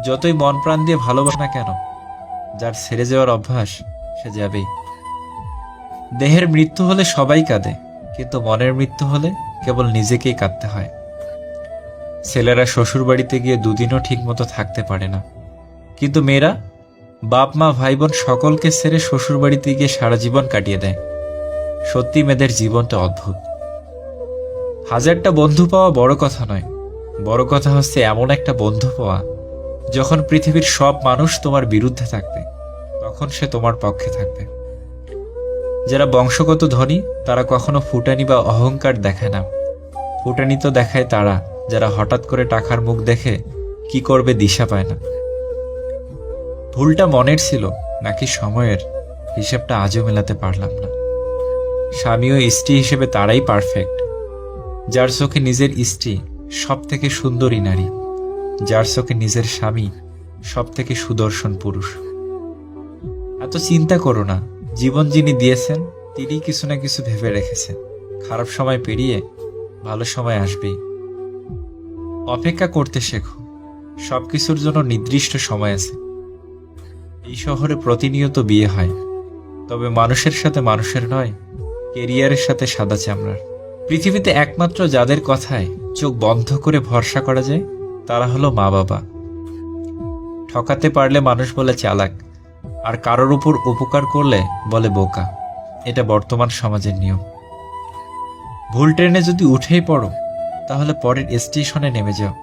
যতই মন প্রাণ দিয়ে ভালোবাসো না কেন, যার ছেড়ে যাওয়ার অভ্যাস সে যাবেই। দেহের মৃত্যু হলে সবাই কাঁদে, কিন্তু মনের মৃত্যু হলে কেবল নিজেকেই কাঁদতে হয়। ছেলেরা শ্বশুর বাড়িতে গিয়ে দুদিনও ঠিক মতো থাকতে পারে না, কিন্তু মেয়েরা বাপ মা ভাই বোন সকলকে ছেড়ে শ্বশুর বাড়িতে গিয়ে সারা জীবন কাটিয়ে দেয়। সত্যি মেয়েদের জীবনটা অদ্ভুত। হাজারটা বন্ধু পাওয়া বড় কথা নয়, বড় কথা হচ্ছে এমন একটা বন্ধু পাওয়া যখন পৃথিবীর সব মানুষ তোমার বিরুদ্ধে থাকবে তখন সে তোমার পক্ষে থাকবে। যারা বংশগত ধনী তারা কখনো ফুটানি বা অহংকার দেখায় না। ফুটানি তো দেখায় তারা যারা হঠাৎ করে টাকার মুখ দেখে কি করবে দিশা পায় না। ভুলটা মনের ছিল নাকি সময়ের, হিসেবটা আজও মেলাতে পারলাম না। স্বামী ও স্ত্রী হিসেবে তারাই পারফেক্ট যার চোখে নিজের স্ত্রী সব থেকে সুন্দরী নারী, যার চোখে নিজের স্বামী সব থেকে সুদর্শন পুরুষ। এত চিন্তা করো না, জীবন যিনি দিয়েছেন তিনি কিছু না কিছু ভেবে রেখেছেন। খারাপ সময় পেরিয়ে ভালো সময় আসবেই। অপেক্ষা করতে শেখো, সবকিছুর জন্য নির্দিষ্ট সময় আছে। এই শহরে প্রতিনিয়ত বিয়ে হয়, তবে মানুষের সাথে মানুষের নয়, কেরিয়ারের সাথে সাদা চামড়ার। পৃথিবীতে একমাত্র যাদের কথায় চোখ বন্ধ করে ভরসা করা যায় তারা হলো মা বাবা। ঠকাতে পারলে মানুষ বলে চালাক, আর কারোর উপর উপকার করলে বলে বোকা। এটা বর্তমান সমাজের নিয়ম। ভুল ট্রেনে যদি উঠেই পড়ো তাহলে পরের স্টেশনে নেমে যাও,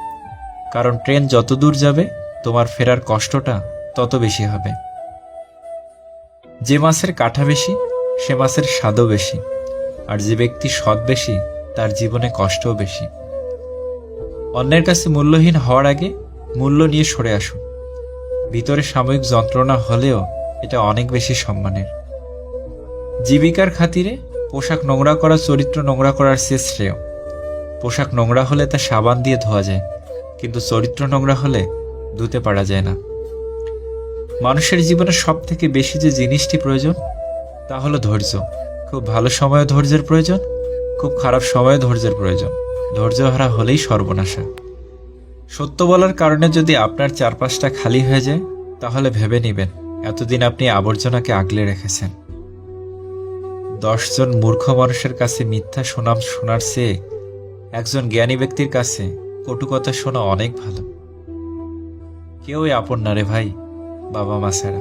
কারণ ট্রেন যত দূর যাবে তোমার ফেরার কষ্টটা তত বেশি হবে। যে মাছের কাঁটা বেশি সে মাছের স্বাদও বেশি, আর যে ব্যক্তি সৎ বেশি তার জীবনে কষ্টও বেশি। অন্যের কাছে মূল্যহীন হওয়ার আগে মূল্য নিয়ে সরে আসুন। ভিতরে সাময়িক যন্ত্রণা হলেও এটা অনেক বেশি সম্মানের। জীবিকার খাতিরে পোশাক নোংরা করা চরিত্র নোংরা করার চেয়ে শ্রেয়। পোশাক নোংরা হলে তা সাবান দিয়ে ধোয়া যায়, কিন্তু চরিত্র নোংরা হলে ধুতে পারা যায় না। মানুষের জীবনে সব থেকে বেশি যে জিনিসটি প্রয়োজন তা হলো ধৈর্য। খুব ভালো সময়ে ধৈর্যের প্রয়োজন, খুব খারাপ সময়ে ধৈর্যের প্রয়োজন। ধৈর্যহারা হলেই সর্বনাশা। সত্য বলার কারণে যদি আপনার চারপাশটা খালি হয়ে যায় তাহলে ভেবে নেবেন এতদিন আপনি আবর্জনাকে আগলে রেখেছেন। 10 জন মূর্খ মানুষের কাছে মিথ্যা সুনাম শোনার চেয়ে একজন জ্ঞানী ব্যক্তির কাছে কটু কথা শোনা অনেক ভালো। কেউই আপন না রে ভাই, বাবা মা ছাড়া।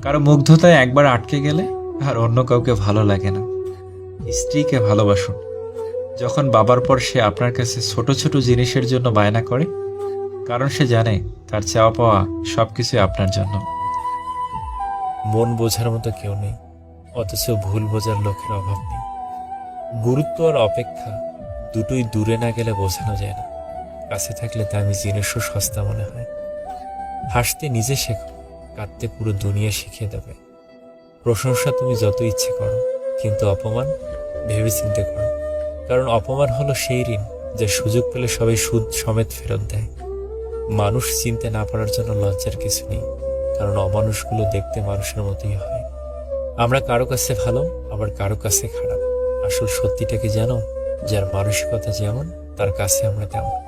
কারো মুগ্ধতায় একবার আটকে গেলে আর অন্য কাউকে ভালো লাগে না। স্ত্রীকে ভালোবাসুন যখন বাবার পর সে আপনার কাছে ছোট ছোট জিনিসের জন্য বায়না করে, কারণ সে জানে তার চাওয়া পাওয়া সবকিছু আপনার জন্য। মন বোঝার মতো কেউ নেই, অথচ ভুল বোঝার লোকের অভাব নেই। গুরুত্ব আর অপেক্ষা দুটোই দূরে না গেলে বোঝানো যায় না। কাছে থাকলে দামি জিনিসও সস্তা মনে হয়। হাসতে নিজে শেখো, কাঁদতে পুরো দুনিয়া শিখিয়ে দেবে। প্রশংসা তুমি যত ইচ্ছে করো, কিন্তু অপমান ভেবে চিন্তে করো, কারণ অপমান হলো সেই ঋণ যা সুযোগ পেলে সবাই সুদ সমেত ফেরত দেয়। মানুষ চিনতে না পারার জন্য লজ্জার কিছু নেই, কারণ অমানুষগুলো দেখতে মানুষের মতোই হয়। আমরা কারো কাছে ভালো, আবার কারো কাছে খারাপ। আসল সত্যিটাকে জানো, যার মানসিকতা যেমন তার কাছে আমরা তেমন।